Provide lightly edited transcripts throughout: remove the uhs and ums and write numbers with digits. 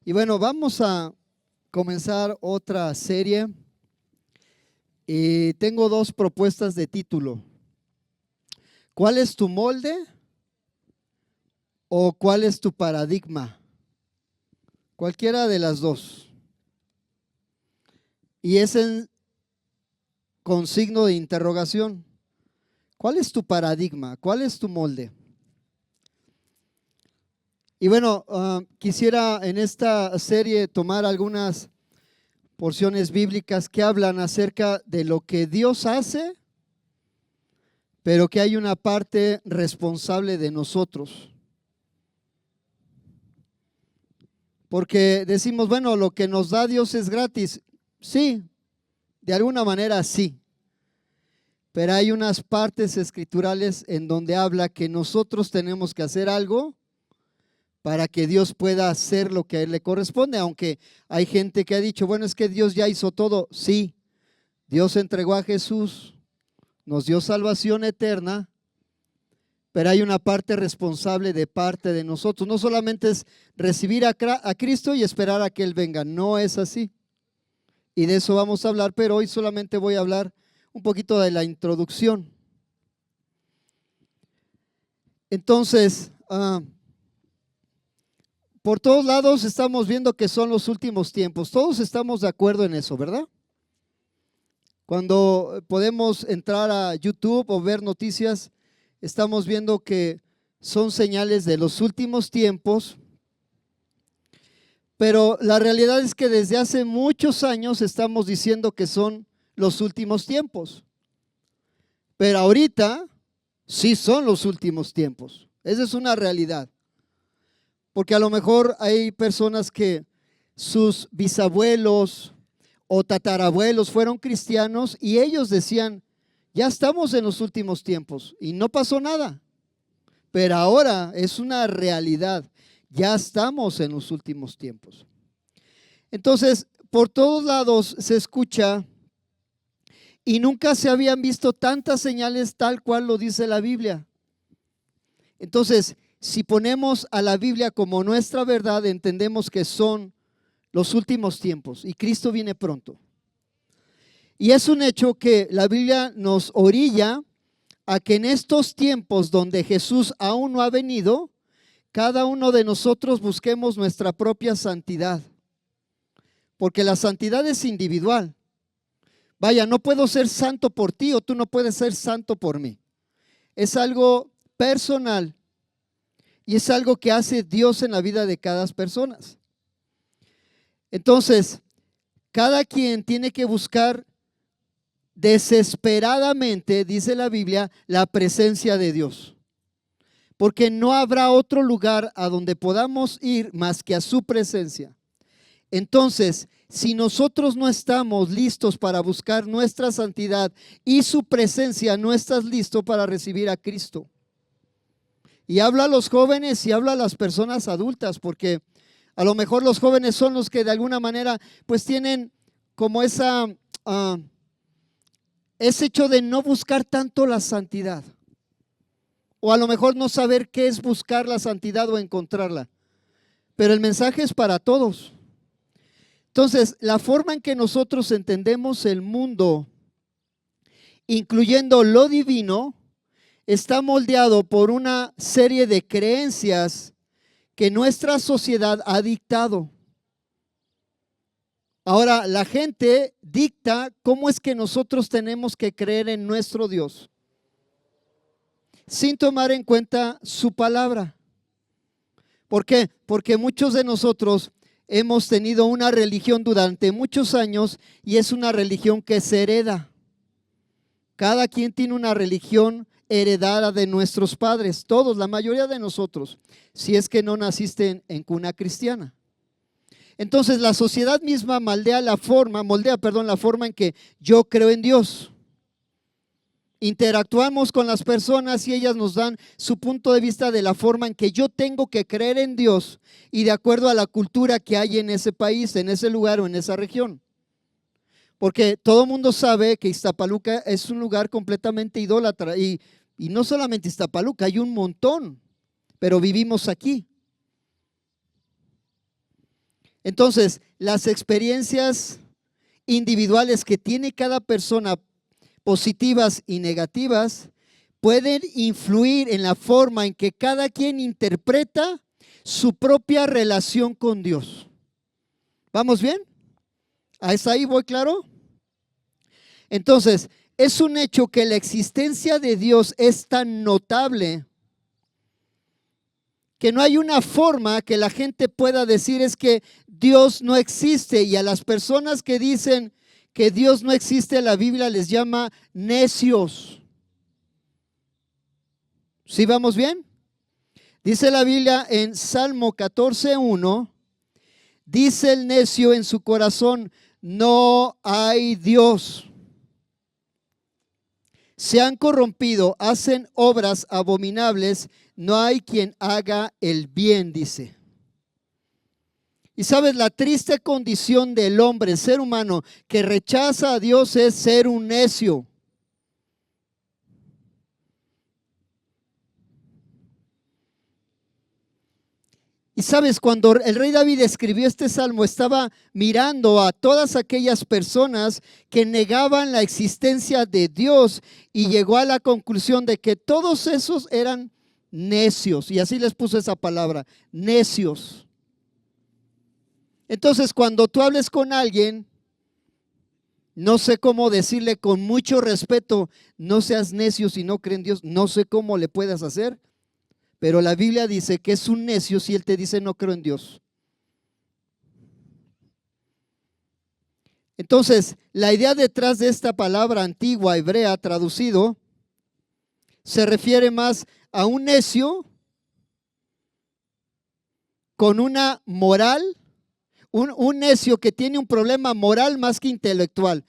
Y bueno, vamos a comenzar otra serie y tengo dos propuestas de título. ¿Cuál es tu molde o cuál es tu paradigma? Cualquiera de las dos. Y es con signo de interrogación. ¿Cuál es tu paradigma? ¿Cuál es tu molde? Y bueno, quisiera en esta serie tomar algunas porciones bíblicas que hablan acerca de lo que Dios hace, pero que hay una parte responsable de nosotros. Porque decimos, bueno, lo que nos da Dios es gratis. Sí, de alguna manera sí. Pero hay unas partes escriturales en donde habla que nosotros tenemos que hacer algo para que Dios pueda hacer lo que a Él le corresponde. Aunque hay gente que ha dicho, bueno, es que Dios ya hizo todo. Sí, Dios entregó a Jesús, nos dio salvación eterna, pero hay una parte responsable de parte de nosotros. No solamente es recibir a Cristo y esperar a que Él venga, no es así. Y de eso vamos a hablar, pero hoy solamente voy a hablar un poquito de la introducción. Entonces, por todos lados estamos viendo que son los últimos tiempos. Todos estamos de acuerdo en eso, ¿verdad? Cuando podemos entrar a YouTube o ver noticias, estamos viendo que son señales de los últimos tiempos, pero la realidad es que desde hace muchos años estamos diciendo que son los últimos tiempos, pero ahorita sí son los últimos tiempos. Esa es una realidad, porque a lo mejor hay personas que sus bisabuelos o tatarabuelos fueron cristianos y ellos decían, ya estamos en los últimos tiempos y no pasó nada. Pero ahora es una realidad, ya estamos en los últimos tiempos. Entonces, por todos lados se escucha y nunca se habían visto tantas señales tal cual lo dice la Biblia. Entonces, si ponemos a la Biblia como nuestra verdad, entendemos que son los últimos tiempos y Cristo viene pronto. Y es un hecho que la Biblia nos orilla a que en estos tiempos donde Jesús aún no ha venido, cada uno de nosotros busquemos nuestra propia santidad, porque la santidad es individual. Vaya, no puedo ser santo por ti o tú no puedes ser santo por mí. Es algo personal y es algo que hace Dios en la vida de cada persona. Entonces, cada quien tiene que buscar desesperadamente, dice la Biblia, la presencia de Dios. Porque no habrá otro lugar a donde podamos ir más que a su presencia. Entonces, si nosotros no estamos listos para buscar nuestra santidad y su presencia, no estás listo para recibir a Cristo. Y habla a los jóvenes y habla a las personas adultas, porque a lo mejor los jóvenes son los que de alguna manera pues tienen como ese hecho de no buscar tanto la santidad. O a lo mejor no saber qué es buscar la santidad o encontrarla. Pero el mensaje es para todos. Entonces, la forma en que nosotros entendemos el mundo, incluyendo lo divino, está moldeado por una serie de creencias que nuestra sociedad ha dictado. Ahora, la gente dicta cómo es que nosotros tenemos que creer en nuestro Dios, sin tomar en cuenta su palabra. ¿Por qué? Porque muchos de nosotros hemos tenido una religión durante muchos años y es una religión que se hereda. Cada quien tiene una religión heredada de nuestros padres, todos, la mayoría de nosotros, si es que no naciste en cuna cristiana. Entonces la sociedad misma moldea la forma en que yo creo en Dios. Interactuamos con las personas y ellas nos dan su punto de vista de la forma en que yo tengo que creer en Dios y de acuerdo a la cultura que hay en ese país, en ese lugar o en esa región. Porque todo el mundo sabe que Iztapaluca es un lugar completamente idólatra y no solamente Iztapaluca, hay un montón, pero vivimos aquí. Entonces, las experiencias individuales que tiene cada persona, positivas y negativas, pueden influir en la forma en que cada quien interpreta su propia relación con Dios. ¿Vamos bien? ¿Hasta ahí voy claro? Entonces, es un hecho que la existencia de Dios es tan notable que no hay una forma que la gente pueda decir es que Dios no existe. Y a las personas que dicen que Dios no existe, la Biblia les llama necios. ¿Sí vamos bien? Dice la Biblia en Salmo 14:1, dice el necio en su corazón, no hay Dios. Se han corrompido, hacen obras abominables, no hay quien haga el bien, dice. Y sabes, la triste condición del hombre, el ser humano, que rechaza a Dios es ser un necio. Y sabes, cuando el rey David escribió este salmo, estaba mirando a todas aquellas personas que negaban la existencia de Dios y llegó a la conclusión de que todos esos eran necios. Y así les puso esa palabra, necios. Entonces, cuando tú hables con alguien, no sé cómo decirle con mucho respeto, no seas necio si no cree en Dios, no sé cómo le puedas hacer. Pero la Biblia dice que es un necio si él te dice no creo en Dios. Entonces, la idea detrás de esta palabra antigua hebrea traducido se refiere más a un necio con una moral, un necio que tiene un problema moral más que intelectual.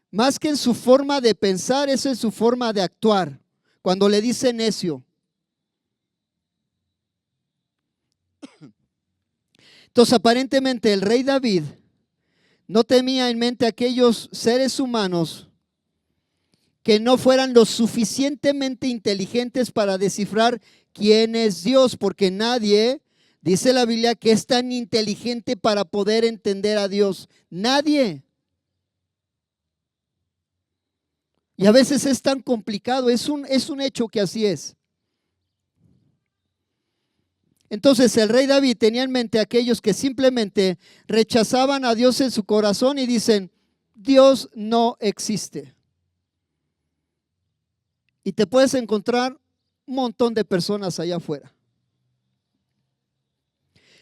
Más que en su forma de pensar, eso es su forma de actuar. Cuando le dice necio. Entonces, aparentemente el rey David no tenía en mente aquellos seres humanos que no fueran lo suficientemente inteligentes para descifrar quién es Dios, porque nadie, dice la Biblia, que es tan inteligente para poder entender a Dios. Nadie. Y a veces es tan complicado, es un hecho que así es. Entonces el rey David tenía en mente a aquellos que simplemente rechazaban a Dios en su corazón y dicen, Dios no existe. Y te puedes encontrar un montón de personas allá afuera.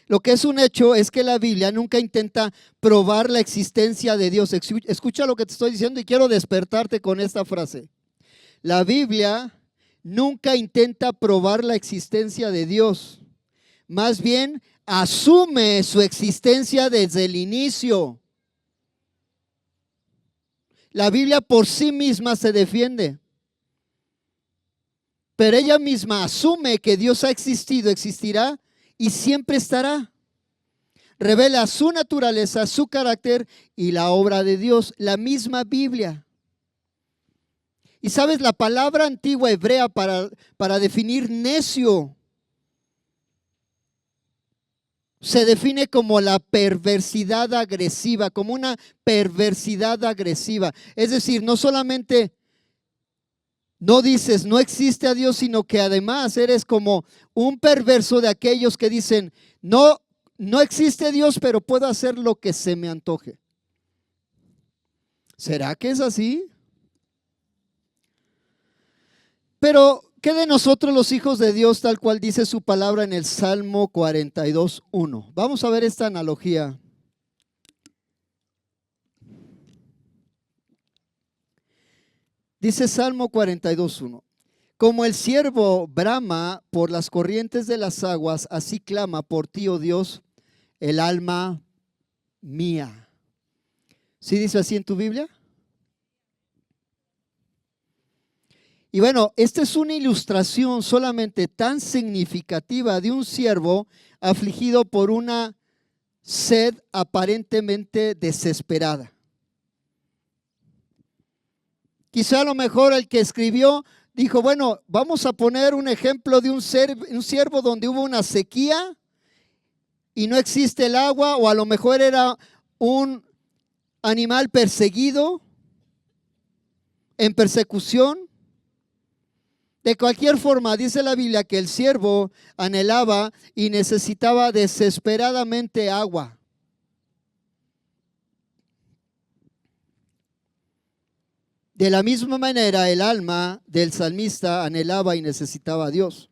Lo que es un hecho es que la Biblia nunca intenta probar la existencia de Dios. Escucha lo que te estoy diciendo y quiero despertarte con esta frase. La Biblia nunca intenta probar la existencia de Dios. Más bien, asume su existencia desde el inicio. La Biblia por sí misma se defiende. Pero ella misma asume que Dios ha existido, existirá y siempre estará. Revela su naturaleza, su carácter y la obra de Dios, la misma Biblia. Y sabes, la palabra antigua hebrea para definir necio se define como la perversidad agresiva, como una perversidad agresiva. Es decir, no solamente no dices no existe a Dios, sino que además eres como un perverso de aquellos que dicen no existe Dios, pero puedo hacer lo que se me antoje. ¿Será que es así? Pero ¿qué de nosotros los hijos de Dios, tal cual dice su palabra en el Salmo 42:1? Vamos a ver esta analogía. Dice Salmo 42:1. Como el ciervo brama por las corrientes de las aguas, así clama por ti, oh Dios, el alma mía. ¿Sí dice así en tu Biblia? Y bueno, esta es una ilustración solamente tan significativa de un siervo afligido por una sed aparentemente desesperada. Quizá a lo mejor el que escribió dijo, bueno, vamos a poner un ejemplo de un siervo donde hubo una sequía y no existe el agua, o a lo mejor era un animal perseguido, en persecución. De cualquier forma, dice la Biblia que el siervo anhelaba y necesitaba desesperadamente agua. De la misma manera, el alma del salmista anhelaba y necesitaba a Dios.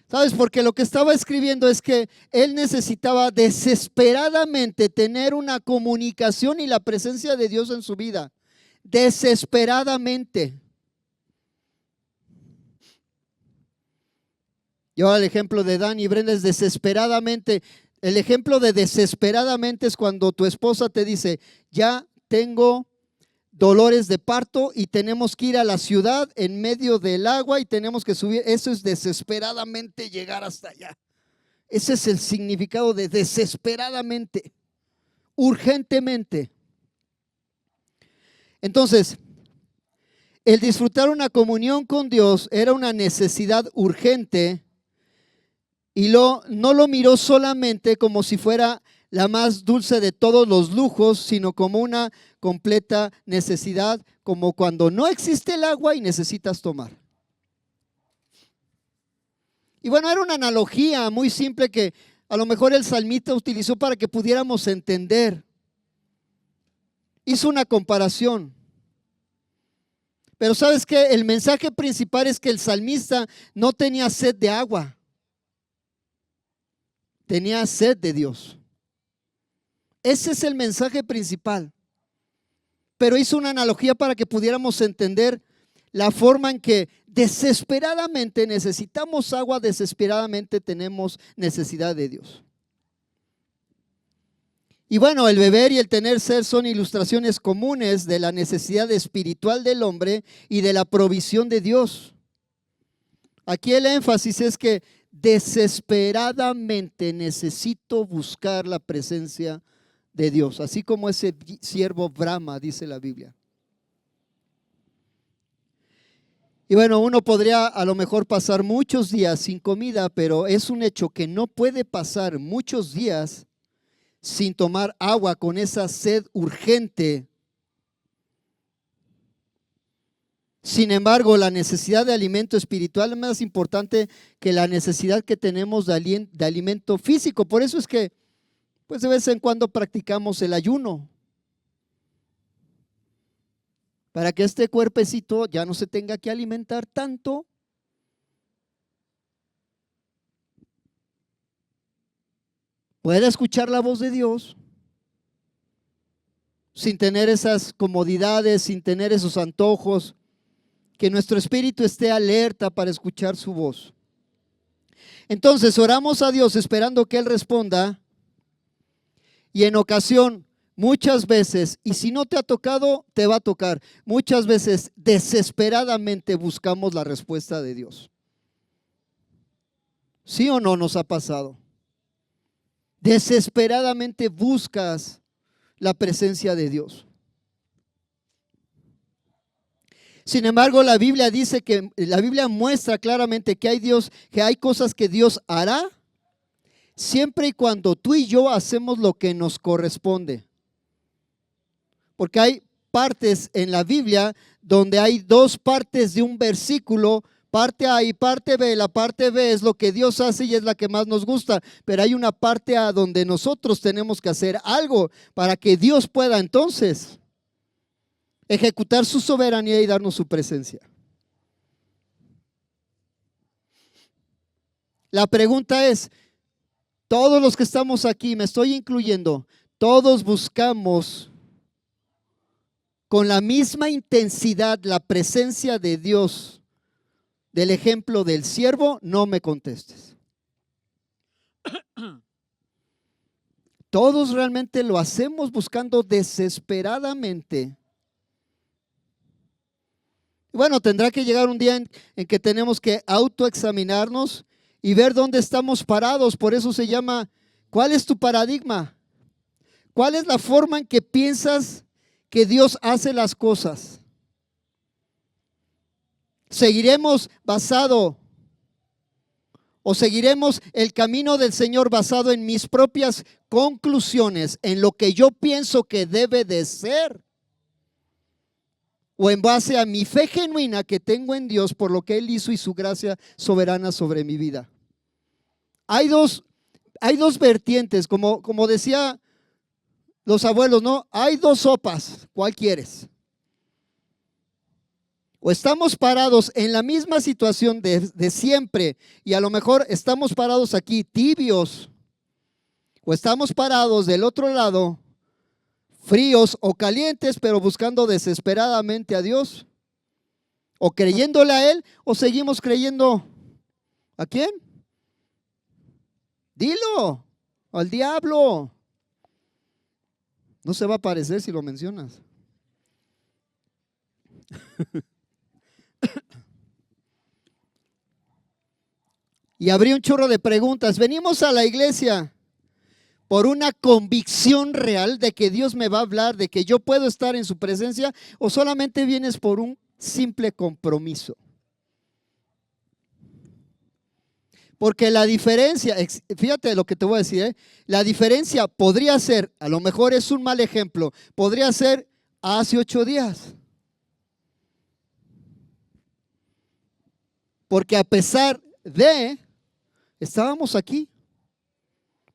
¿Sabes? Porque lo que estaba escribiendo es que él necesitaba desesperadamente tener una comunicación y la presencia de Dios en su vida. Desesperadamente. Yo el ejemplo de Dan y Brenda es desesperadamente. El ejemplo de desesperadamente es cuando tu esposa te dice, ya tengo dolores de parto y tenemos que ir a la ciudad en medio del agua y tenemos que subir. Eso es desesperadamente llegar hasta allá. Ese es el significado de desesperadamente, urgentemente. Entonces, el disfrutar una comunión con Dios era una necesidad urgente y no lo miró solamente como si fuera la más dulce de todos los lujos, sino como una completa necesidad, como cuando no existe el agua y necesitas tomar. Y bueno, era una analogía muy simple que a lo mejor el salmista utilizó para que pudiéramos entender. Hizo una comparación. Pero ¿sabes qué? El mensaje principal es que el salmista no tenía sed de agua. Tenía sed de Dios. Ese es el mensaje principal. Pero hizo una analogía para que pudiéramos entender la forma en que desesperadamente necesitamos agua, desesperadamente tenemos necesidad de Dios. Y bueno, el beber y el tener sed son ilustraciones comunes de la necesidad espiritual del hombre y de la provisión de Dios. Aquí el énfasis es que desesperadamente necesito buscar la presencia de Dios, así como ese siervo brama, dice la Biblia. Y bueno, uno podría a lo mejor pasar muchos días sin comida, pero es un hecho que no puede pasar muchos días sin tomar agua con esa sed urgente. Sin embargo, la necesidad de alimento espiritual es más importante que la necesidad que tenemos de alimento físico. Por eso es que pues de vez en cuando practicamos el ayuno, para que este cuerpecito ya no se tenga que alimentar tanto. Pueda escuchar la voz de Dios sin tener esas comodidades, sin tener esos antojos, que nuestro espíritu esté alerta para escuchar su voz. Entonces oramos a Dios esperando que Él responda, y en ocasión, muchas veces, y si no te ha tocado, te va a tocar, muchas veces desesperadamente buscamos la respuesta de Dios. ¿Sí o no nos ha pasado? Desesperadamente buscas la presencia de Dios. Sin embargo, la Biblia dice que la Biblia muestra claramente que hay cosas que Dios hará siempre y cuando tú y yo hacemos lo que nos corresponde. Porque hay partes en la Biblia donde hay dos partes de un versículo, parte A y parte B. La parte B es lo que Dios hace y es la que más nos gusta, pero hay una parte A donde nosotros tenemos que hacer algo para que Dios pueda entonces ejecutar su soberanía y darnos su presencia. La pregunta es, todos los que estamos aquí, me estoy incluyendo, todos buscamos con la misma intensidad la presencia de Dios, del ejemplo del siervo. No me contestes. Todos realmente lo hacemos buscando desesperadamente. Bueno, tendrá que llegar un día en que tenemos que autoexaminarnos y ver dónde estamos parados. Por eso se llama, ¿cuál es tu paradigma? ¿Cuál es la forma en que piensas que Dios hace las cosas? ¿Seguiremos basado ¿O seguiremos el camino del Señor basado en mis propias conclusiones, en lo que yo pienso que debe de ser? ¿O en base a mi fe genuina que tengo en Dios por lo que Él hizo y su gracia soberana sobre mi vida? Hay dos vertientes, como decía los abuelos, ¿no? Hay dos sopas, ¿cuál quieres? O estamos parados en la misma situación de siempre y a lo mejor estamos parados aquí tibios, o estamos parados del otro lado fríos o calientes, pero buscando desesperadamente a Dios, o creyéndole a Él, o seguimos creyendo ¿a quién? Dilo, al diablo. No se va a aparecer si lo mencionas. Y habría un chorro de preguntas. Venimos a la iglesia por una convicción real de que Dios me va a hablar, de que yo puedo estar en su presencia, o solamente vienes por un simple compromiso. Porque la diferencia, fíjate lo que te voy a decir, la diferencia podría ser, a lo mejor es un mal ejemplo, podría ser hace 8 días. Porque a pesar de, estábamos aquí.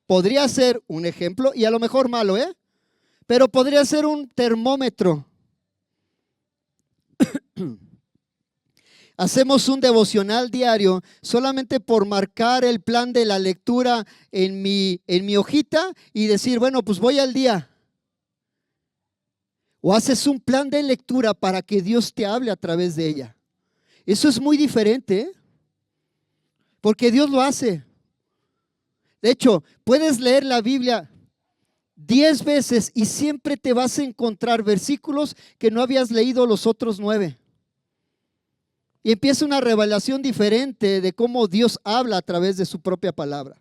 Podría ser un ejemplo, y a lo mejor malo, pero podría ser un termómetro. Hacemos un devocional diario solamente por marcar el plan de la lectura en mi hojita y decir, bueno, pues voy al día. O haces un plan de lectura para que Dios te hable a través de ella. Eso es muy diferente, porque Dios lo hace. De hecho, puedes leer la Biblia 10 veces y siempre te vas a encontrar versículos que no habías leído los otros 9. Y empieza una revelación diferente de cómo Dios habla a través de su propia palabra.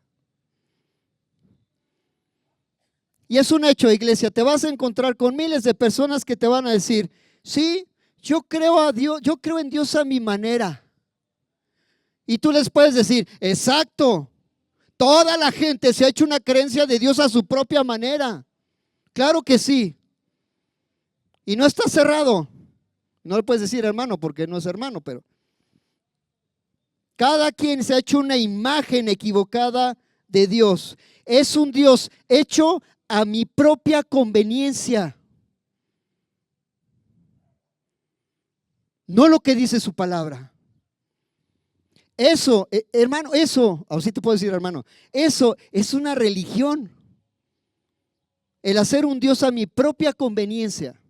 Y es un hecho, iglesia, te vas a encontrar con miles de personas que te van a decir, sí, yo creo a Dios, yo creo en Dios a mi manera. Y tú les puedes decir, exacto, toda la gente se ha hecho una creencia de Dios a su propia manera. Claro que sí. Y no está cerrado. No le puedes decir hermano porque no es hermano, pero cada quien se ha hecho una imagen equivocada de Dios. Es un Dios hecho a mi propia conveniencia. No lo que dice su palabra. Eso, hermano, eso, así te puedo decir, hermano, eso es una religión. El hacer un Dios a mi propia conveniencia.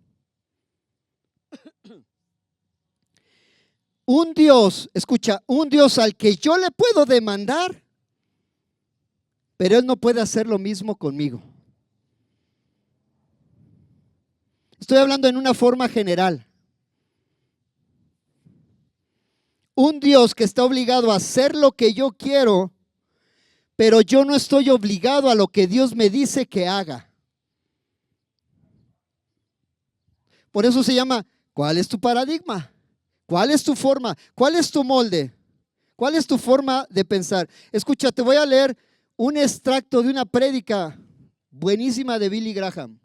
Un Dios, escucha, un Dios al que yo le puedo demandar, pero Él no puede hacer lo mismo conmigo. Estoy hablando en una forma general. Un Dios que está obligado a hacer lo que yo quiero, pero yo no estoy obligado a lo que Dios me dice que haga. Por eso se llama, ¿cuál es tu paradigma? ¿Cuál es tu forma? ¿Cuál es tu molde? ¿Cuál es tu forma de pensar? Escucha, te voy a leer un extracto de una prédica buenísima de Billy Graham.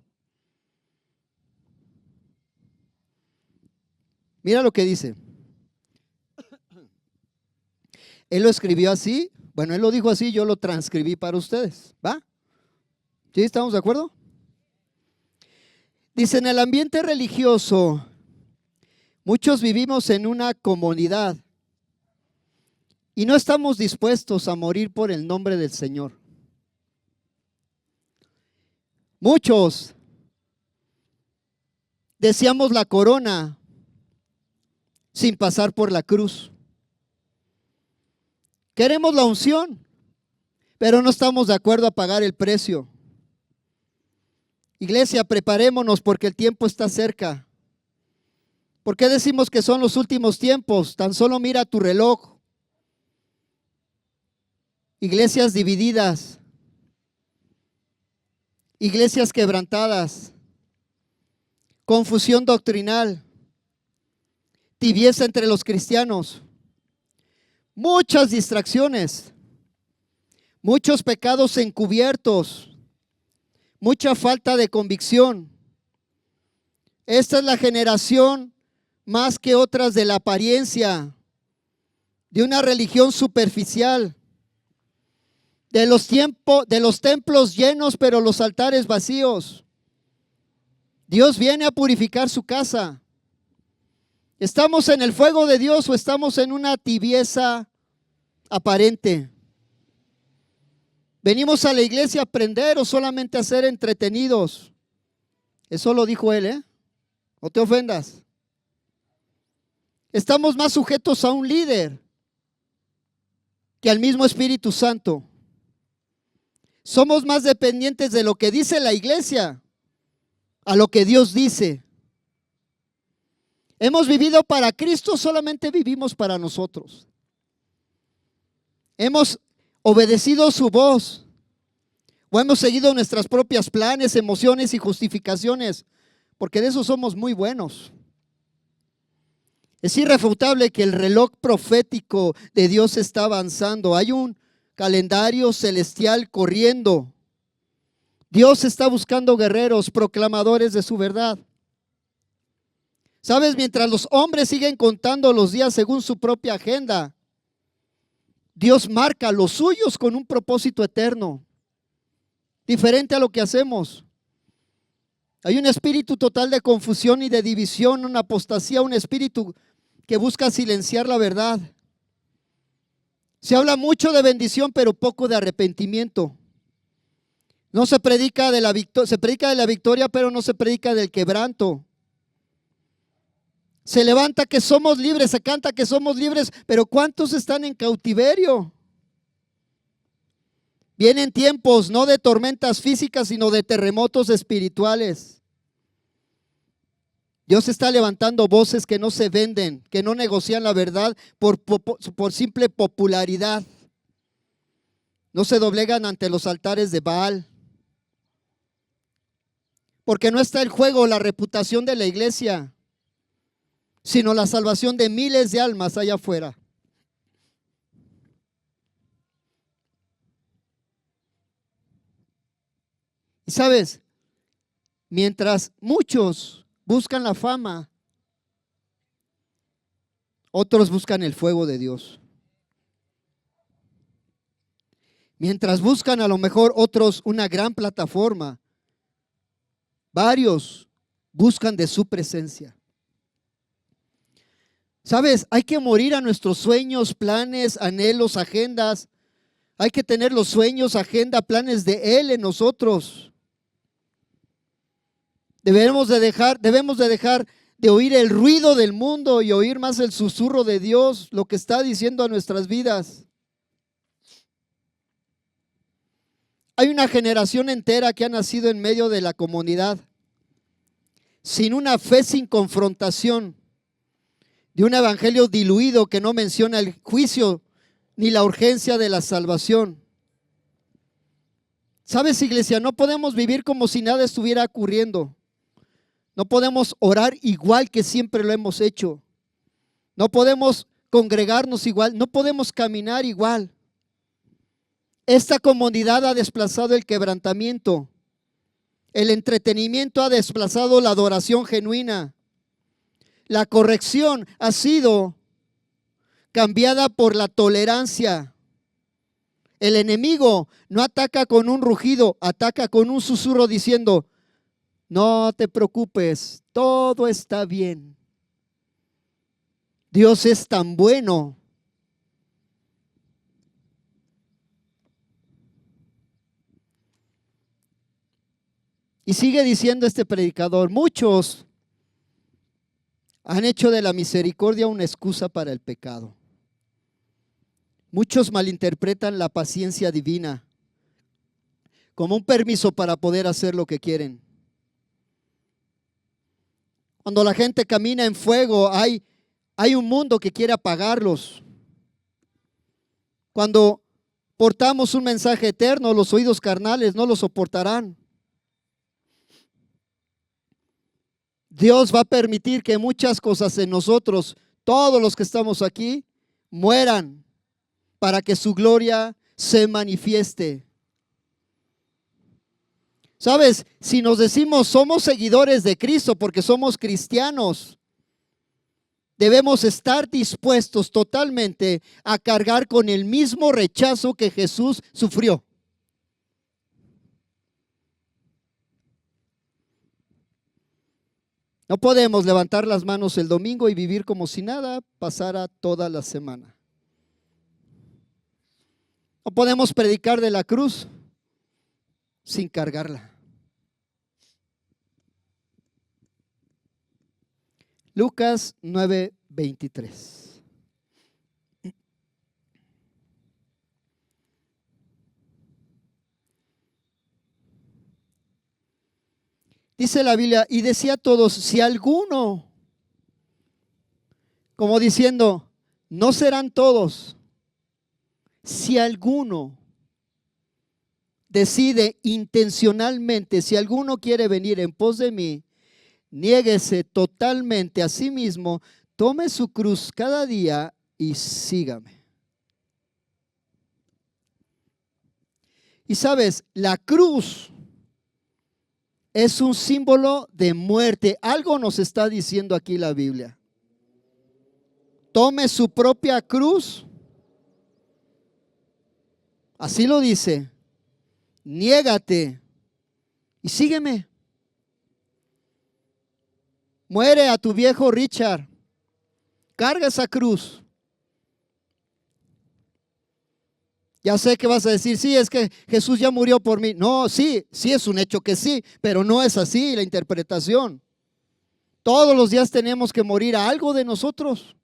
Mira lo que dice. Él lo escribió así, bueno, él lo dijo así, yo lo transcribí para ustedes, ¿va? ¿Sí? ¿Estamos de acuerdo? Dice, en el ambiente religioso, muchos vivimos en una comunidad y no estamos dispuestos a morir por el nombre del Señor. Muchos deseamos la corona sin pasar por la cruz. Queremos la unción, pero no estamos de acuerdo a pagar el precio. Iglesia, preparémonos porque el tiempo está cerca. ¿Por qué decimos que son los últimos tiempos? Tan solo mira tu reloj. Iglesias divididas, iglesias quebrantadas, confusión doctrinal, tibieza entre los cristianos, muchas distracciones. muchos pecados encubiertos, mucha falta de convicción. Esta es la generación más que otras de la apariencia, de una religión superficial, de los templos llenos, pero los altares vacíos. Dios viene a purificar su casa. ¿Estamos en el fuego de Dios o estamos en una tibieza aparente? ¿Venimos a la iglesia a aprender o solamente a ser entretenidos? Eso lo dijo él, ¿eh? No te ofendas. Estamos más sujetos a un líder que al mismo Espíritu Santo. Somos más dependientes de lo que dice la iglesia a lo que Dios dice. Hemos vivido para Cristo, solamente vivimos para nosotros. Hemos obedecido su voz o hemos seguido nuestras propias planes, emociones y justificaciones, porque de eso somos muy buenos. Es irrefutable que el reloj profético de Dios está avanzando. Hay un calendario celestial corriendo. Dios está buscando guerreros, proclamadores de su verdad. ¿Sabes? Mientras los hombres siguen contando los días según su propia agenda, Dios marca los suyos con un propósito eterno, diferente a lo que hacemos. Hay un espíritu total de confusión y de división, una apostasía, un espíritu que busca silenciar la verdad. Se habla mucho de bendición, pero poco de arrepentimiento. No se predica de la victoria, se predica de la victoria, pero no se predica del quebranto. Se levanta que somos libres, se canta que somos libres, pero ¿cuántos están en cautiverio? Vienen tiempos no de tormentas físicas, sino de terremotos espirituales. Dios está levantando voces que no se venden, que no negocian la verdad por simple popularidad. No se doblegan ante los altares de Baal. Porque no está en juego la reputación de la iglesia, sino la salvación de miles de almas allá afuera. Y sabes, mientras muchos buscan la fama, otros buscan el fuego de Dios. Mientras buscan a lo mejor otros una gran plataforma, varios buscan de su presencia. ¿Sabes? Hay que morir a nuestros sueños, planes, anhelos, agendas. Hay que tener los sueños, agenda, planes de Él en nosotros. Debemos de dejar de oír el ruido del mundo y oír más el susurro de Dios, lo que está diciendo a nuestras vidas. Hay una generación entera que ha nacido en medio de la comunidad, sin una fe, sin confrontación, de un evangelio diluido que no menciona el juicio ni la urgencia de la salvación. ¿Sabes, iglesia? No podemos vivir como si nada estuviera ocurriendo. No podemos orar igual que siempre lo hemos hecho. No podemos congregarnos igual. No podemos caminar igual. Esta comunidad ha desplazado el quebrantamiento. El entretenimiento ha desplazado la adoración genuina. La corrección ha sido cambiada por la tolerancia. El enemigo no ataca con un rugido, ataca con un susurro diciendo: no te preocupes, todo está bien. Dios es tan bueno. Y sigue diciendo este predicador: muchos han hecho de la misericordia una excusa para el pecado. Muchos malinterpretan la paciencia divina como un permiso para poder hacer lo que quieren. Cuando la gente camina en fuego, hay un mundo que quiere apagarlos. Cuando portamos un mensaje eterno, los oídos carnales no lo soportarán. Dios va a permitir que muchas cosas en nosotros, todos los que estamos aquí, mueran para que su gloria se manifieste. ¿Sabes? Si nos decimos somos seguidores de Cristo porque somos cristianos, debemos estar dispuestos totalmente a cargar con el mismo rechazo que Jesús sufrió. No podemos levantar las manos el domingo y vivir como si nada pasara toda la semana. No podemos predicar de la cruz sin cargarla. Lucas 9:23. Dice la Biblia, y decía a todos, si alguno, como diciendo, no serán todos, si alguno decide intencionalmente, si alguno quiere venir en pos de mí, niéguese totalmente a sí mismo, tome su cruz cada día y sígame. Y sabes, la cruz es un símbolo de muerte. Algo nos está diciendo aquí la Biblia. Tome su propia cruz. Así lo dice. Niégate y sígueme. Muere a tu viejo Richard. Carga esa cruz. Ya sé que vas a decir, sí, es que Jesús ya murió por mí. No, sí es un hecho que sí, pero no es así la interpretación. Todos los días tenemos que morir a algo de nosotros.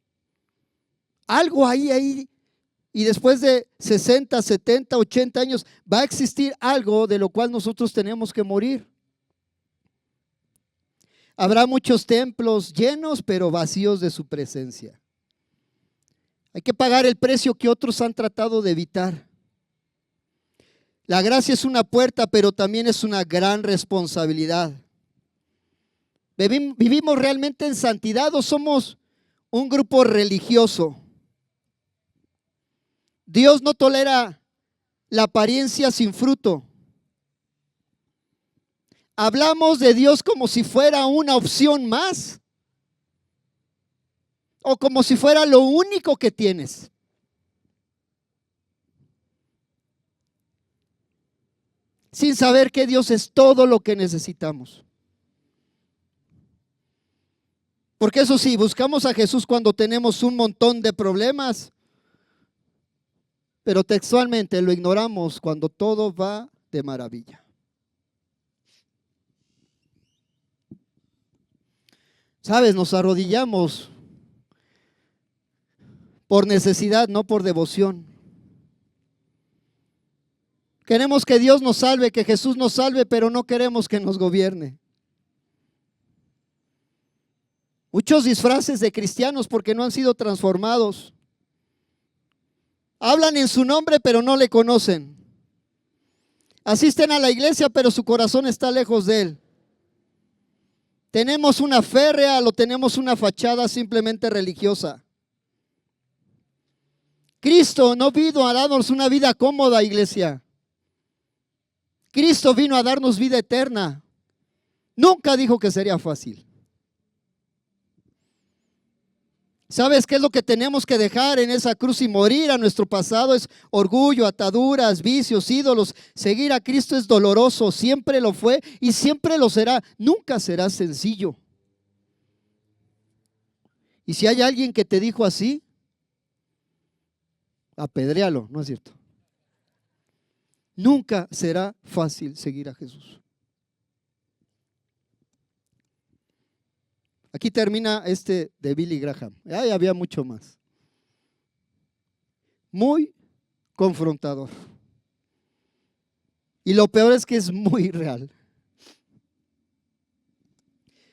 Algo ahí. Y después de 60, 70, 80 años va a existir algo de lo cual nosotros tenemos que morir. Habrá muchos templos llenos, pero vacíos de su presencia. Hay que pagar el precio que otros han tratado de evitar. La gracia es una puerta, pero también es una gran responsabilidad. ¿Vivimos realmente en santidad o somos un grupo religioso? Dios no tolera la apariencia sin fruto. Hablamos de Dios como si fuera una opción más o como si fuera lo único que tienes. Sin saber que Dios es todo lo que necesitamos. Porque eso sí, buscamos a Jesús cuando tenemos un montón de problemas, pero textualmente lo ignoramos cuando todo va de maravilla. ¿Sabes? Nos arrodillamos por necesidad, no por devoción. Queremos que Dios nos salve, que Jesús nos salve, pero no queremos que nos gobierne. Muchos disfraces de cristianos porque no han sido transformados. Hablan en su nombre, pero no le conocen. Asisten a la iglesia, pero su corazón está lejos de él. Tenemos una fe real o tenemos una fachada simplemente religiosa. Cristo no vino a darnos una vida cómoda, iglesia. Cristo vino a darnos vida eterna. Nunca dijo que sería fácil. ¿Sabes qué es lo que tenemos que dejar en esa cruz y morir a nuestro pasado? Es orgullo, ataduras, vicios, ídolos. Seguir a Cristo es doloroso, siempre lo fue y siempre lo será. Nunca será sencillo. Y si hay alguien que te dijo así, apedréalo, ¿no es cierto? Nunca será fácil seguir a Jesús. Aquí termina este de Billy Graham. Ay, había mucho más. Muy confrontador. Y lo peor es que es muy real.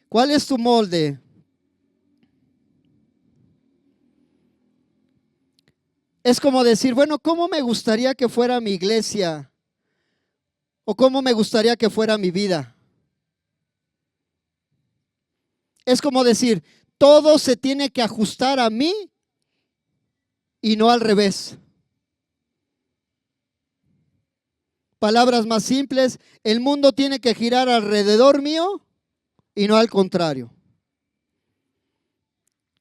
¿Cuál es tu molde? Es como decir, bueno, ¿cómo me gustaría que fuera mi iglesia? ¿O cómo me gustaría que fuera mi vida? Es como decir, todo se tiene que ajustar a mí y no al revés. Palabras más simples, el mundo tiene que girar alrededor mío y no al contrario.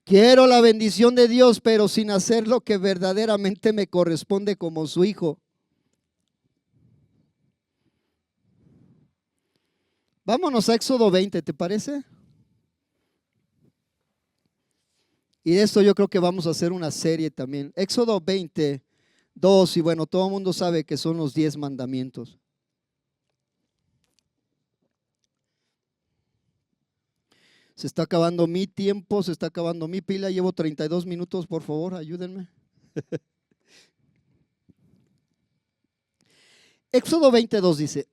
Quiero la bendición de Dios, pero sin hacer lo que verdaderamente me corresponde como su hijo. Vámonos a Éxodo 20, ¿te parece? Y de esto yo creo que vamos a hacer una serie también. Éxodo 20, 2, y bueno, todo el mundo sabe que son los 10 mandamientos. Se está acabando mi tiempo, se está acabando mi pila. Llevo 32 minutos, por favor, ayúdenme. Éxodo 22 dice: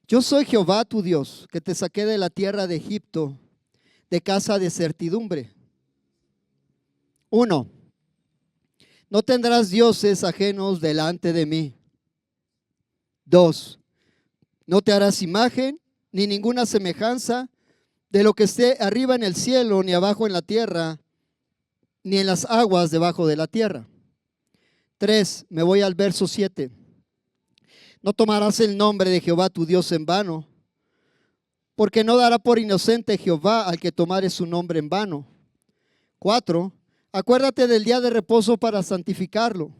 Yo soy Jehová tu Dios, que te saqué de la tierra de Egipto, de casa de servidumbre. 1. No tendrás dioses ajenos delante de mí. 2. No te harás imagen ni ninguna semejanza de lo que esté arriba en el cielo, ni abajo en la tierra, ni en las aguas debajo de la tierra. 3. Me voy al verso 7. No tomarás el nombre de Jehová tu Dios en vano, porque no dará por inocente Jehová al que tomare su nombre en vano. 4. Acuérdate del día de reposo para santificarlo.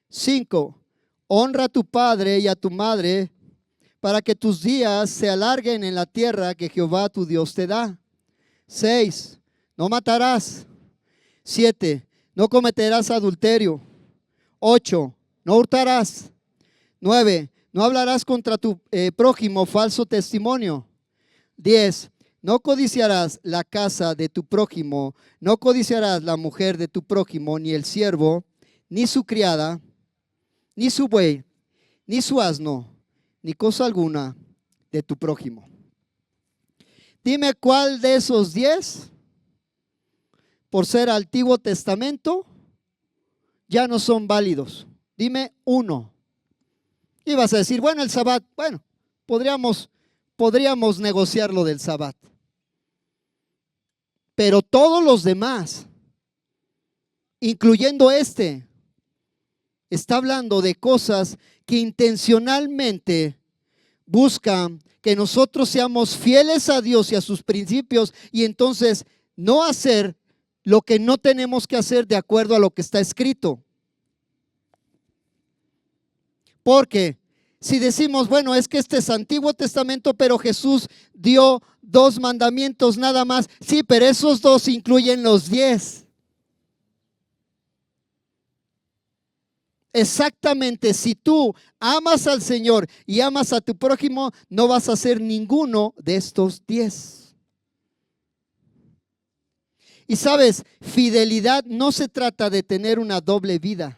5. Honra a tu padre y a tu madre, para que tus días se alarguen en la tierra que Jehová tu Dios te da. 6. No matarás. 7. No cometerás adulterio. 8. No hurtarás. 9. No hablarás contra tu prójimo falso testimonio. 10. No codiciarás la casa de tu prójimo, no codiciarás la mujer de tu prójimo, ni el siervo, ni su criada, ni su buey, ni su asno, ni cosa alguna de tu prójimo. Dime cuál de esos 10, por ser Antiguo Testamento, ya no son válidos. Dime uno. Y vas a decir, bueno, el Sabbat, bueno, podríamos negociar lo del Sabbat. Pero todos los demás, incluyendo este, está hablando de cosas que intencionalmente buscan que nosotros seamos fieles a Dios y a sus principios, y entonces no hacer lo que no tenemos que hacer de acuerdo a lo que está escrito. Porque si decimos, bueno, es que este es Antiguo Testamento, pero Jesús dio 2 mandamientos nada más. Sí, pero esos 2 incluyen los 10. Exactamente, si tú amas al Señor y amas a tu prójimo, no vas a hacer ninguno de estos 10. Y sabes, fidelidad no se trata de tener una doble vida.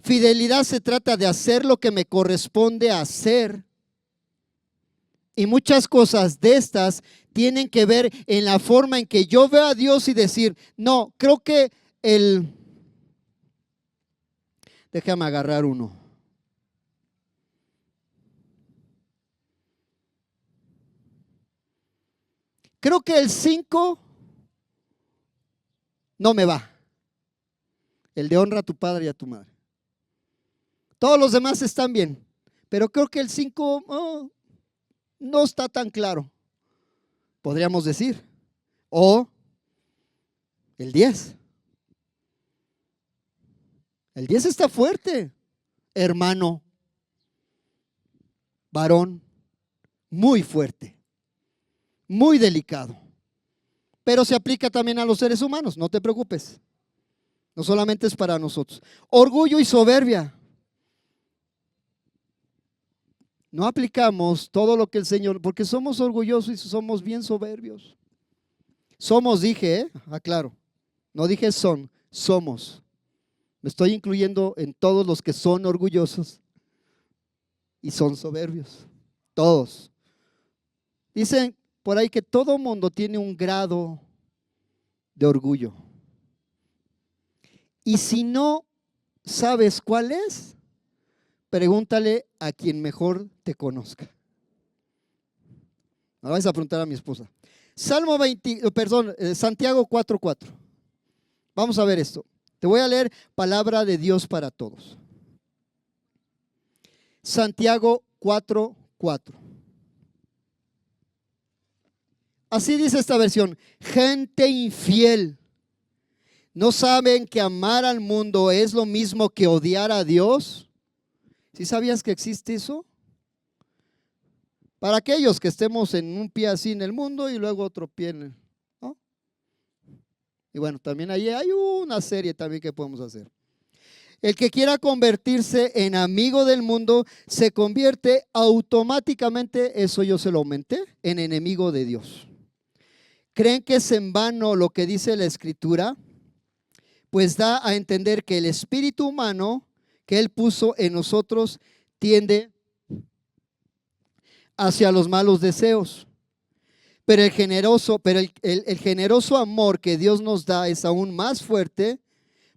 Fidelidad se trata de hacer lo que me corresponde hacer. Y muchas cosas de estas tienen que ver en la forma en que yo veo a Dios y decir, no, creo que déjame agarrar uno. Creo que el 5 no me va. El de honra a tu padre y a tu madre. Todos los demás están bien, pero creo que el 5 no está tan claro, podríamos decir. O el 10. El 10 está fuerte, hermano, varón, muy fuerte, muy delicado. Pero se aplica también a los seres humanos, no te preocupes. No solamente es para nosotros. Orgullo y soberbia. No aplicamos todo lo que el Señor, porque somos orgullosos y somos bien soberbios. Somos, dije, aclaro, no dije son, somos. Me estoy incluyendo en todos los que son orgullosos y son soberbios. Todos. Dicen por ahí que todo mundo tiene un grado de orgullo. Y si no sabes cuál es, pregúntale a quien mejor te conozca. Me vais a preguntar a mi esposa. Santiago 4:4. Vamos a ver esto. Te voy a leer palabra de Dios para todos. Santiago 4:4. Así dice esta versión: gente infiel, ¿no saben que amar al mundo es lo mismo que odiar a Dios? ¿Sí sabías que existe eso? Para aquellos que estemos en un pie así en el mundo y luego otro pie en el, ¿no? Y bueno, también ahí hay una serie también que podemos hacer. El que quiera convertirse en amigo del mundo se convierte automáticamente, eso yo se lo aumenté, en enemigo de Dios. ¿Creen que es en vano lo que dice la Escritura? Pues da a entender que el espíritu humano que Él puso en nosotros tiende hacia los malos deseos. Pero el generoso amor que Dios nos da es aún más fuerte.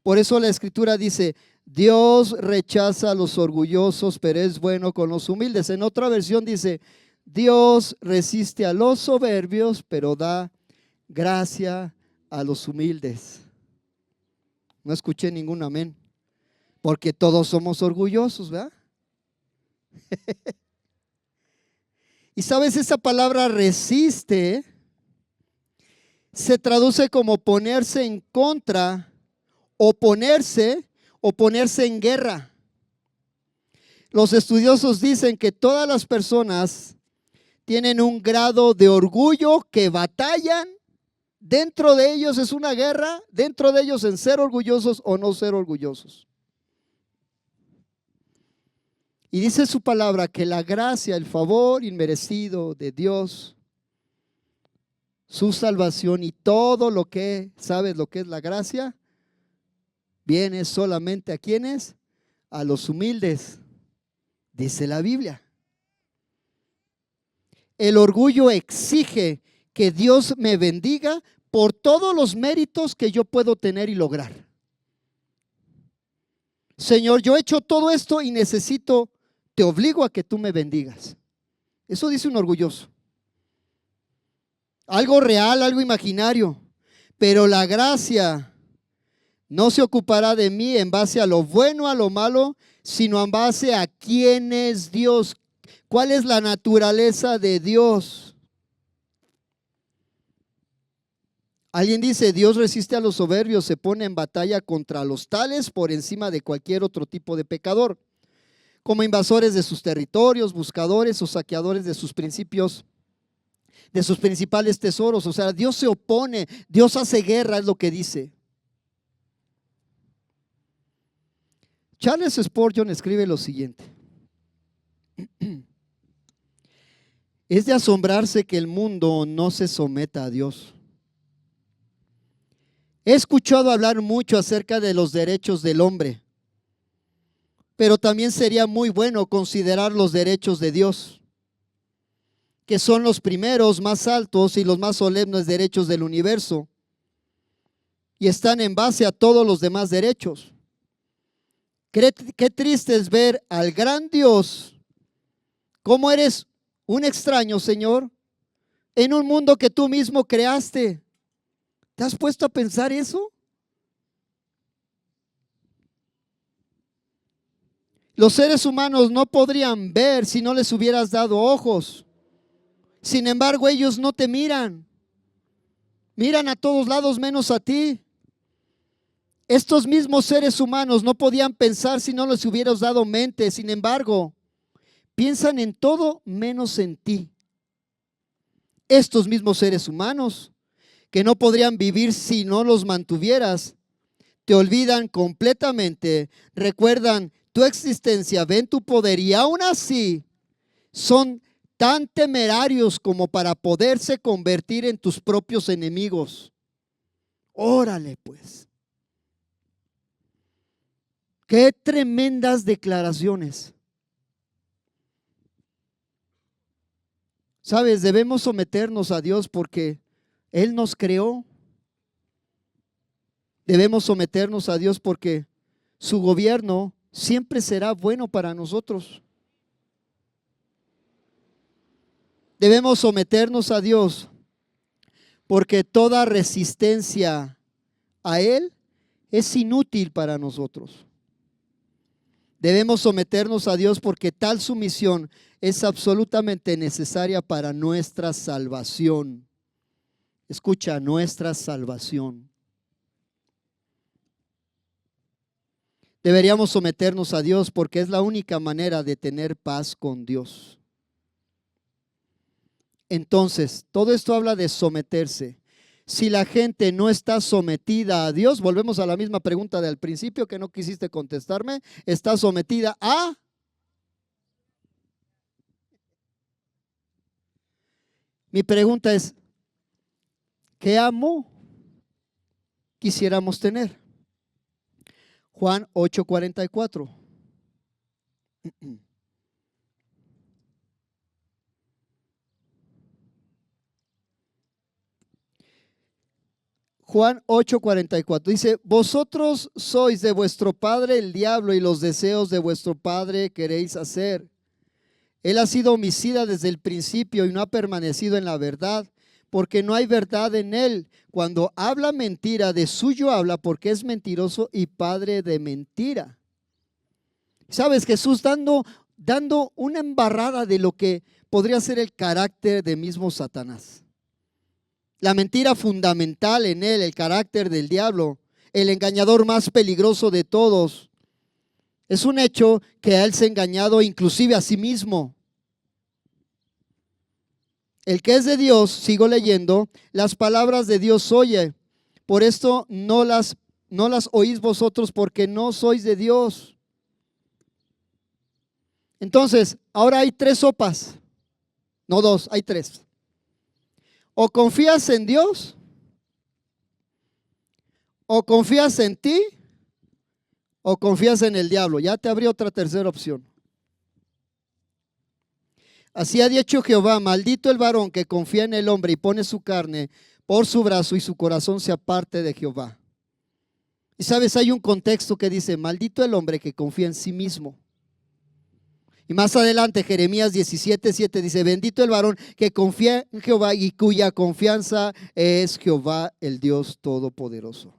Por eso la Escritura dice: Dios rechaza a los orgullosos, pero es bueno con los humildes. En otra versión dice: Dios resiste a los soberbios, pero da gracia a los humildes. No escuché ningún amén, porque todos somos orgullosos, ¿verdad? Y sabes, esa palabra resiste se traduce como ponerse en contra, oponerse o ponerse en guerra. Los estudiosos dicen que todas las personas tienen un grado de orgullo que batallan. Dentro de ellos es una guerra, dentro de ellos en ser orgullosos o no ser orgullosos. Y dice su palabra que la gracia, el favor inmerecido de Dios, su salvación y todo lo que, ¿sabes lo que es la gracia? Viene solamente a quienes, a los humildes, dice la Biblia. El orgullo exige que Dios me bendiga por todos los méritos que yo puedo tener y lograr. Señor, yo he hecho todo esto y necesito, te obligo a que tú me bendigas. Eso dice un orgulloso. Algo real, algo imaginario. Pero la gracia no se ocupará de mí en base a lo bueno, a lo malo, sino en base a quién es Dios. ¿Cuál es la naturaleza de Dios? Alguien dice: Dios resiste a los soberbios, se pone en batalla contra los tales por encima de cualquier otro tipo de pecador, como invasores de sus territorios, buscadores o saqueadores de sus principios, de sus principales tesoros. O sea, Dios se opone, Dios hace guerra, es lo que dice. Charles Spurgeon escribe lo siguiente: es de asombrarse que el mundo no se someta a Dios. He escuchado hablar mucho acerca de los derechos del hombre, pero también sería muy bueno considerar los derechos de Dios, que son los primeros, más altos y los más solemnes derechos del universo, y están en base a todos los demás derechos. Qué triste es ver al gran Dios, cómo eres un extraño, Señor, en un mundo que tú mismo creaste. ¿Te has puesto a pensar eso? Los seres humanos no podrían ver si no les hubieras dado ojos. Sin embargo, ellos no te miran. Miran a todos lados menos a ti. Estos mismos seres humanos no podían pensar si no les hubieras dado mente. Sin embargo, piensan en todo menos en ti. Estos mismos seres humanos que no podrían vivir si no los mantuvieras, te olvidan completamente, recuerdan tu existencia, ven tu poder y aún así son tan temerarios como para poderse convertir en tus propios enemigos. Órale pues. Qué tremendas declaraciones. Sabes, debemos someternos a Dios porque Él nos creó. Debemos someternos a Dios porque su gobierno siempre será bueno para nosotros. Debemos someternos a Dios porque toda resistencia a Él es inútil para nosotros. Debemos someternos a Dios porque tal sumisión es absolutamente necesaria para nuestra salvación. Escucha, nuestra salvación. Deberíamos someternos a Dios porque es la única manera de tener paz con Dios. Entonces, todo esto habla de someterse. Si la gente no está sometida a Dios, volvemos a la misma pregunta del principio que no quisiste contestarme, ¿está sometida a? Mi pregunta es, ¿qué amo quisiéramos tener? Juan 8:44. Juan 8:44 dice, vosotros sois de vuestro padre el diablo y los deseos de vuestro padre queréis hacer. Él ha sido homicida desde el principio y no ha permanecido en la verdad, porque no hay verdad en él. Cuando habla mentira, de suyo habla porque es mentiroso y padre de mentira. ¿Sabes? Jesús dando una embarrada de lo que podría ser el carácter de mismo Satanás. La mentira fundamental en él, el carácter del diablo, el engañador más peligroso de todos. Es un hecho que él se ha engañado inclusive a sí mismo. El que es de Dios, sigo leyendo, las palabras de Dios oye. Por esto no las oís vosotros porque no sois de Dios. Entonces, ahora hay tres sopas. No dos, hay tres. O confías en Dios, o confías en ti, o confías en el diablo. Ya te abrí otra tercera opción. Así ha dicho Jehová, maldito el varón que confía en el hombre y pone su carne por su brazo y su corazón se aparte de Jehová. Y sabes, hay un contexto que dice, maldito el hombre que confía en sí mismo. Y más adelante, Jeremías 17:7 dice, bendito el varón que confía en Jehová y cuya confianza es Jehová el Dios Todopoderoso.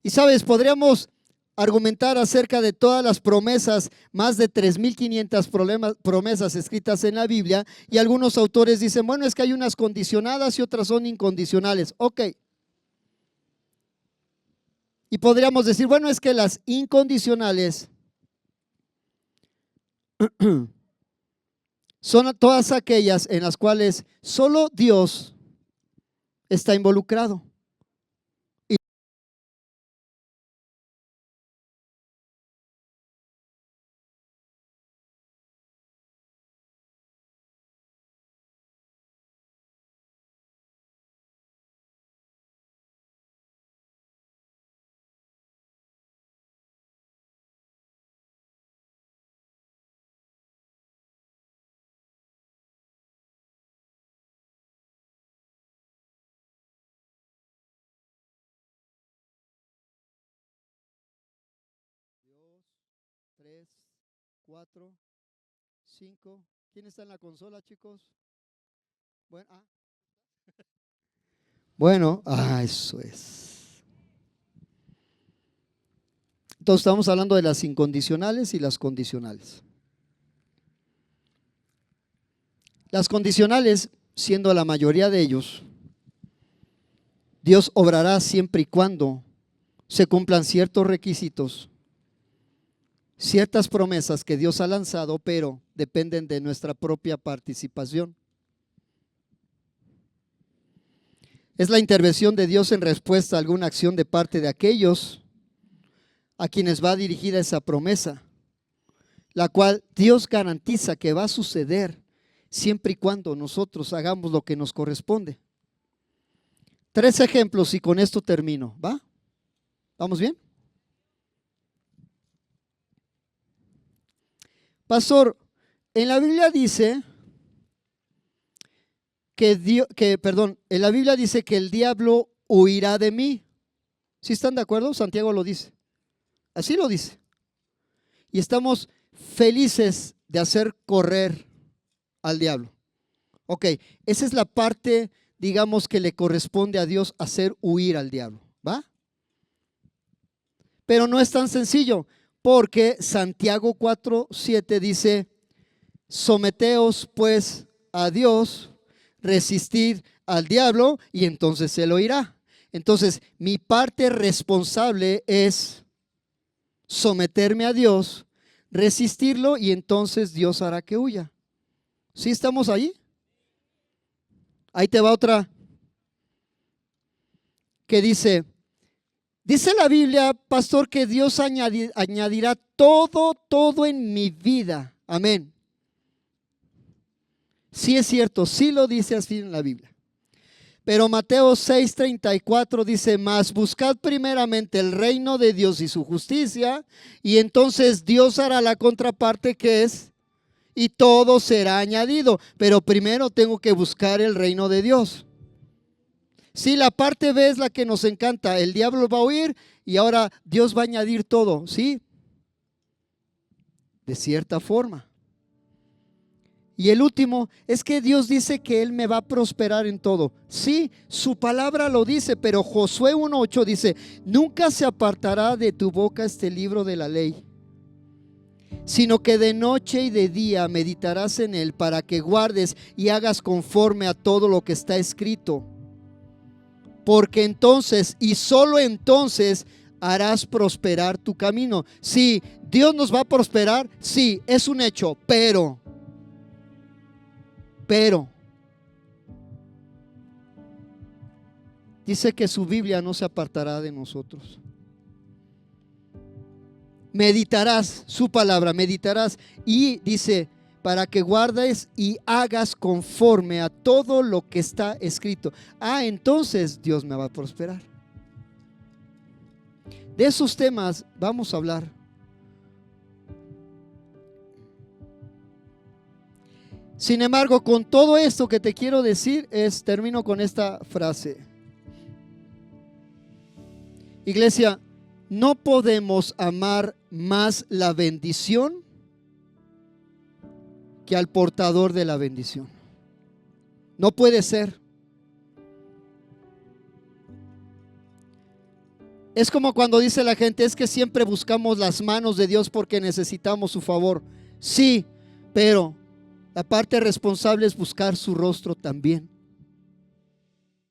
Y sabes, podríamos argumentar acerca de todas las promesas, más de 3,500 promesas escritas en la Biblia, y algunos autores dicen, bueno, es que hay unas condicionadas y otras son incondicionales. Ok. Y podríamos decir, bueno, es que las incondicionales son todas aquellas en las cuales solo Dios está involucrado. Dos, tres, cuatro, cinco. ¿Quién está en la consola, chicos? Bueno, eso es. Entonces estamos hablando de las incondicionales y las condicionales. Las condicionales, siendo la mayoría de ellos, Dios obrará siempre y cuando se cumplan ciertos requisitos, ciertas promesas que Dios ha lanzado, pero dependen de nuestra propia participación. Es la intervención de Dios en respuesta a alguna acción de parte de aquellos a quienes va dirigida esa promesa, la cual Dios garantiza que va a suceder siempre y cuando nosotros hagamos lo que nos corresponde. 3 ejemplos y con esto termino, ¿va? ¿Vamos bien? Pastor, en la Biblia dice en la Biblia dice que el diablo huirá de mí. ¿Sí están de acuerdo? Santiago lo dice. Así lo dice. Y estamos felices de hacer correr al diablo. Ok, esa es la parte, digamos, que le corresponde a Dios, hacer huir al diablo. ¿Va? Pero no es tan sencillo, porque Santiago 4:7 dice: someteos pues a Dios, resistid al diablo y entonces él oirá. Entonces, mi parte responsable es someterme a Dios, resistirlo y entonces Dios hará que huya. ¿Sí estamos ahí? Ahí te va otra que dice la Biblia, pastor, que Dios añadirá todo en mi vida. Amén. Sí es cierto, sí lo dice así en la Biblia. Pero Mateo 6:34 dice: mas buscad primeramente el reino de Dios y su justicia, y entonces Dios hará la contraparte, que es: y todo será añadido. Pero primero tengo que buscar el reino de Dios. Sí, la parte B es la que nos encanta. El diablo va a huir y ahora Dios va a añadir todo. Sí, de cierta forma. Y el último es que Dios dice que Él me va a prosperar en todo. Sí, su palabra lo dice, pero Josué 1:8 dice: nunca se apartará de tu boca este libro de la ley, sino que de noche y de día meditarás en él, para que guardes y hagas conforme a todo lo que está escrito. Porque entonces, y solo entonces, harás prosperar tu camino. Sí, Dios nos va a prosperar, sí, es un hecho, pero dice que su Biblia no se apartará de nosotros. Meditarás su palabra, meditarás, y dice: para que guardes y hagas conforme a todo lo que está escrito. Entonces Dios me va a prosperar. De esos temas vamos a hablar. Sin embargo, con todo esto que te quiero decir, termino con esta frase. Iglesia, no podemos amar más la bendición que al portador de la bendición. No puede ser. Es como cuando dice la gente: es que siempre buscamos las manos de Dios porque necesitamos su favor. Sí, pero la parte responsable es buscar su rostro también.